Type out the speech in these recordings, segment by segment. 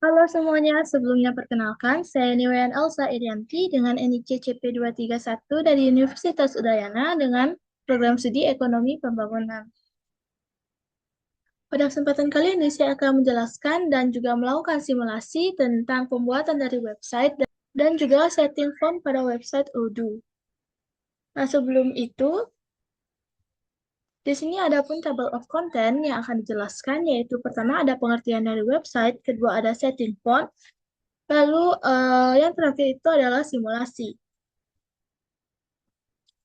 Halo semuanya, sebelumnya perkenalkan, saya Niwayan Elsa Irianti dengan NIC CP231 dari Universitas Udayana dengan program studi Ekonomi Pembangunan. Pada kesempatan kali ini, saya akan menjelaskan dan juga melakukan simulasi tentang pembuatan dari website dan juga setting font pada website Odoo. Nah, sebelum itu, di sini ada pun table of content yang akan dijelaskan, yaitu pertama ada pengertian dari website, kedua ada setting font, lalu yang terakhir itu adalah simulasi.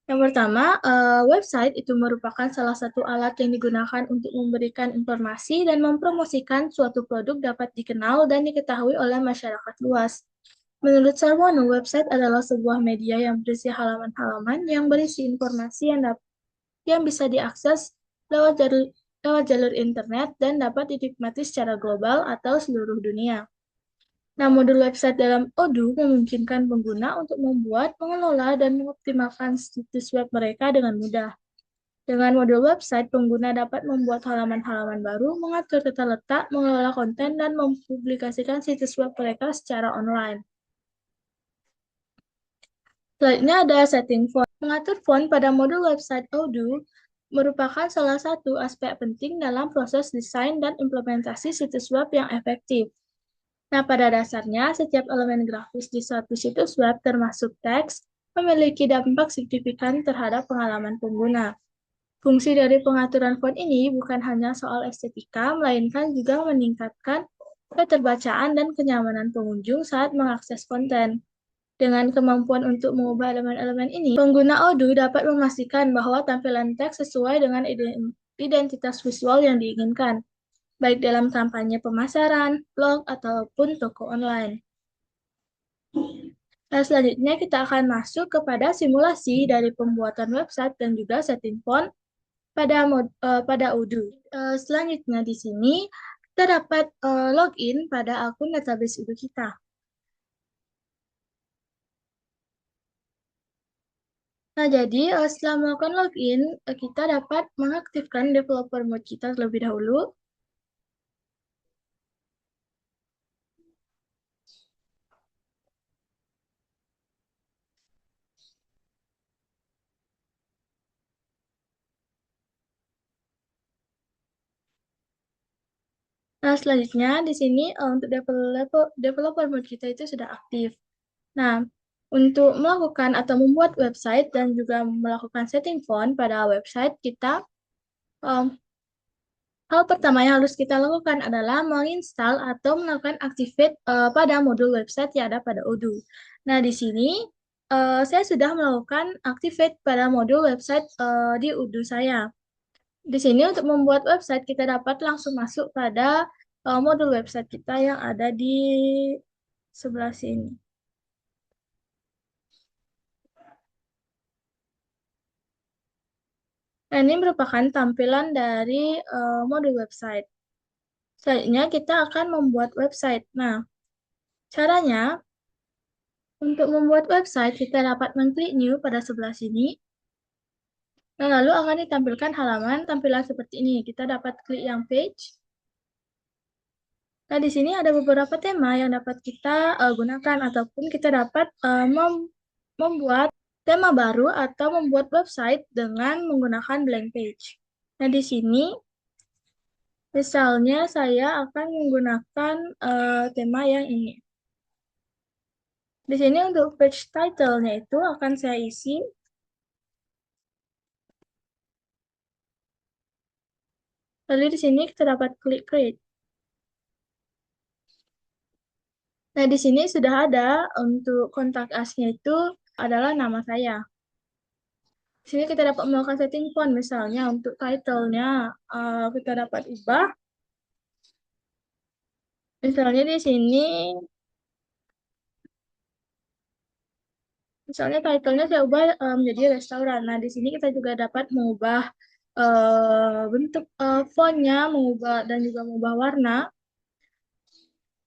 Yang pertama, website itu merupakan salah satu alat yang digunakan untuk memberikan informasi dan mempromosikan suatu produk dapat dikenal dan diketahui oleh masyarakat luas. Menurut Sarwono, website adalah sebuah media yang berisi halaman-halaman yang berisi informasi yang bisa diakses lewat jalur internet dan dapat dinikmati secara global atau seluruh dunia. Nah, modul website dalam Odoo memungkinkan pengguna untuk membuat, mengelola, dan mengoptimalkan situs web mereka dengan mudah. Dengan modul website, pengguna dapat membuat halaman-halaman baru, mengatur tata letak, mengelola konten, dan mempublikasikan situs web mereka secara online. Selanjutnya ada setting font. Mengatur font pada modul website Odoo merupakan salah satu aspek penting dalam proses desain dan implementasi situs web yang efektif. Nah, pada dasarnya, setiap elemen grafis di suatu situs web, termasuk teks, memiliki dampak signifikan terhadap pengalaman pengguna. Fungsi dari pengaturan font ini bukan hanya soal estetika, melainkan juga meningkatkan keterbacaan dan kenyamanan pengunjung saat mengakses konten. Dengan kemampuan untuk mengubah elemen-elemen ini, pengguna Odoo dapat memastikan bahwa tampilan teks sesuai dengan identitas visual yang diinginkan, baik dalam kampanye pemasaran, blog, ataupun toko online. Nah, selanjutnya kita akan masuk kepada simulasi dari pembuatan website dan juga setting font pada Odoo. Selanjutnya di sini kita dapat login pada akun database Odoo kita. Nah, jadi setelah melakukan login, kita dapat mengaktifkan developer mode kita terlebih dahulu. Nah, selanjutnya di sini untuk developer mode kita itu sudah aktif. Nah, untuk melakukan atau membuat website dan juga melakukan setting font pada website kita, um, hal pertama yang harus kita lakukan adalah menginstal atau melakukan activate pada modul website yang ada pada Odoo. Nah, di sini saya sudah melakukan activate pada modul website di Odoo saya. Di sini untuk membuat website kita dapat langsung masuk pada modul website kita yang ada di sebelah sini. Nah, ini merupakan tampilan dari modul website. Selanjutnya kita akan membuat website. Nah, caranya untuk membuat website kita dapat mengklik new pada sebelah sini. Nah, lalu akan ditampilkan halaman tampilan seperti ini. Kita dapat klik yang page. Nah, di sini ada beberapa tema yang dapat kita gunakan ataupun kita dapat membuat tema baru atau membuat website dengan menggunakan blank page. Nah, di sini misalnya saya akan menggunakan tema yang ini. Di sini untuk page title-nya itu akan saya isi. Lalu di sini kita dapat klik create. Nah, di sini sudah ada untuk kontak us-nya itu adalah nama saya. Di sini kita dapat melakukan setting font, misalnya untuk title-nya kita dapat ubah. Misalnya di sini, misalnya title-nya saya ubah menjadi restoran. Nah, di sini kita juga dapat mengubah bentuk font-nya, mengubah dan juga mengubah warna.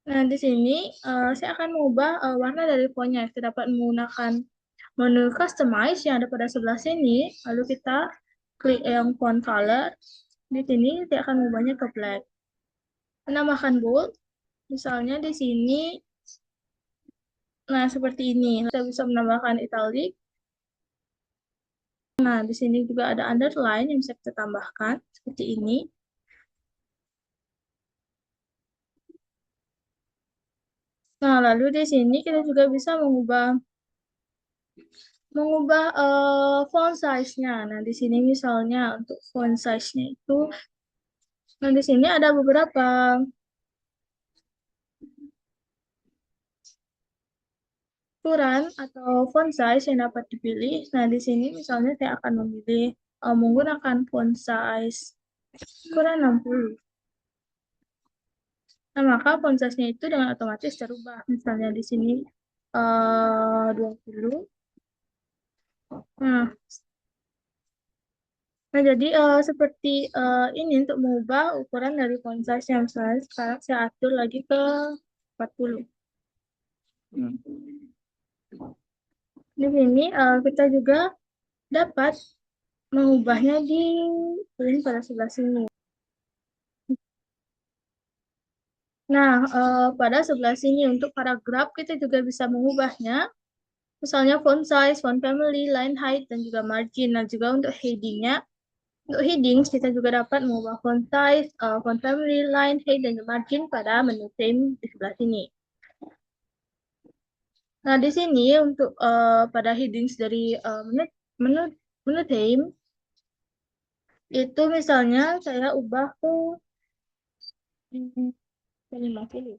Nah, di sini saya akan mengubah warna dari font-nya. Kita dapat menggunakan menu customize yang ada pada sebelah sini. Lalu kita klik yang font color. Di sini saya akan mengubahnya ke black. Menambahkan bold. Misalnya di sini, nah seperti ini. Kita bisa menambahkan italic. Nah, di sini juga ada underline yang bisa kita tambahkan seperti ini. Nah, lalu di sini kita juga bisa mengubah font size-nya. Nah, di sini misalnya untuk font size-nya itu, nah di sini ada beberapa ukuran atau font size yang dapat dipilih. Nah, di sini misalnya saya akan memilih menggunakan font size ukuran 60. Nah, maka font size-nya itu dengan otomatis terubah. Misalnya di sini 20. Nah, jadi seperti ini untuk mengubah ukuran dari font size yang misalnya sekarang saya atur lagi ke 40. Hmm. Di sini kita juga dapat mengubahnya di link pada sebelah sini. Nah, pada sebelah sini untuk paragraf kita juga bisa mengubahnya. Misalnya font size, font family, line height, dan juga margin. Nah, juga untuk headingnya. Untuk headings, kita juga dapat mengubah font size, font family, line height, dan juga margin pada menu theme di sebelah sini. Nah, di sini untuk pada headings dari menu, menu, menu theme, itu misalnya saya ubah ke 50.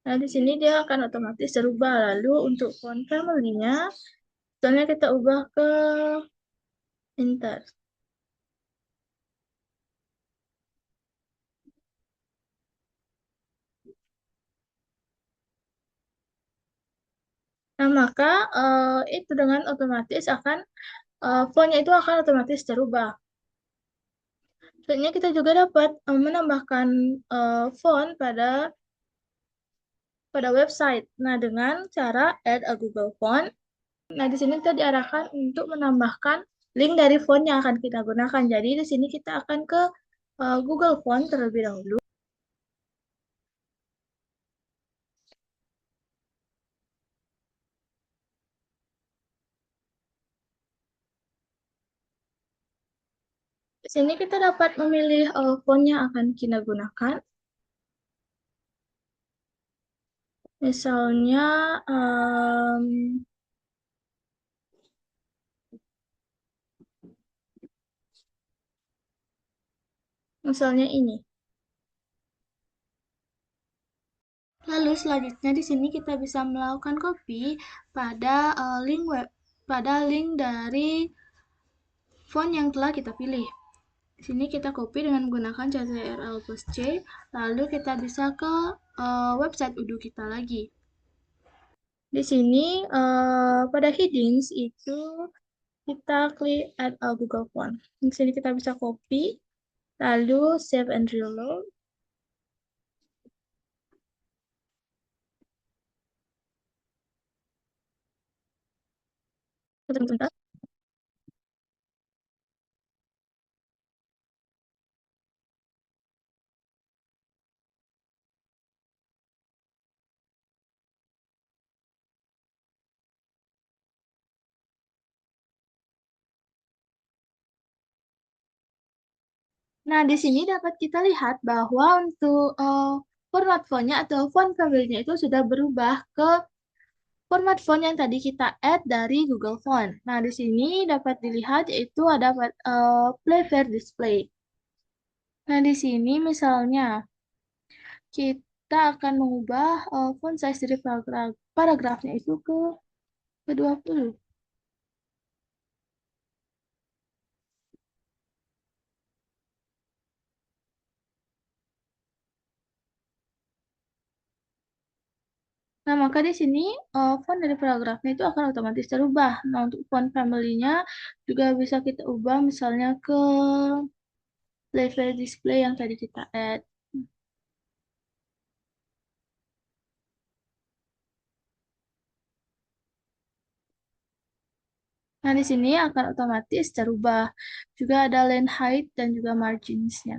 Nah, di sini dia akan otomatis berubah. Lalu untuk font family-nya, misalnya kita ubah ke Inter. Nah, maka itu dengan otomatis akan font-nya itu akan otomatis terubah. Selanjutnya kita juga dapat menambahkan font pada website. Nah, dengan cara add a Google Font. Nah, di sini kita diarahkan untuk menambahkan link dari font yang akan kita gunakan. Jadi, di sini kita akan ke Google Font terlebih dahulu. Di sini kita dapat memilih font yang akan kita gunakan. Misalnya, misalnya ini. Lalu selanjutnya di sini kita bisa melakukan copy pada link web, pada link dari font yang telah kita pilih. Di sini kita copy dengan menggunakan Ctrl plus C, lalu kita bisa ke website Udo kita lagi. Di sini pada headings itu kita klik add a Google Font. Di sini kita bisa copy, lalu save and reload. Sebentar. Nah, di sini dapat kita lihat bahwa untuk format fontnya atau font family-nya itu sudah berubah ke format font yang tadi kita add dari Google Font. Nah, di sini dapat dilihat yaitu ada Play Fair Display. Nah, di sini misalnya kita akan mengubah font size dari paragrafnya itu ke 20. Nah, maka di sini font dari paragrafnya itu akan otomatis terubah. Nah, untuk font family-nya juga bisa kita ubah misalnya ke level display yang tadi kita add. Nah, di sini akan otomatis terubah. Juga ada line height dan juga margins-nya.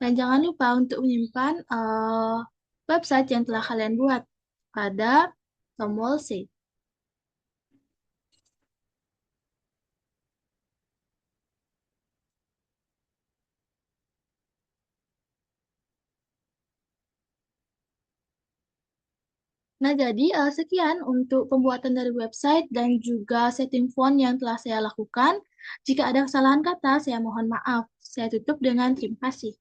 Dan jangan lupa untuk menyimpan website yang telah kalian buat pada tombol save. Nah, jadi sekian untuk pembuatan dari website dan juga setting font yang telah saya lakukan. Jika ada kesalahan kata, saya mohon maaf. Saya tutup dengan terima kasih.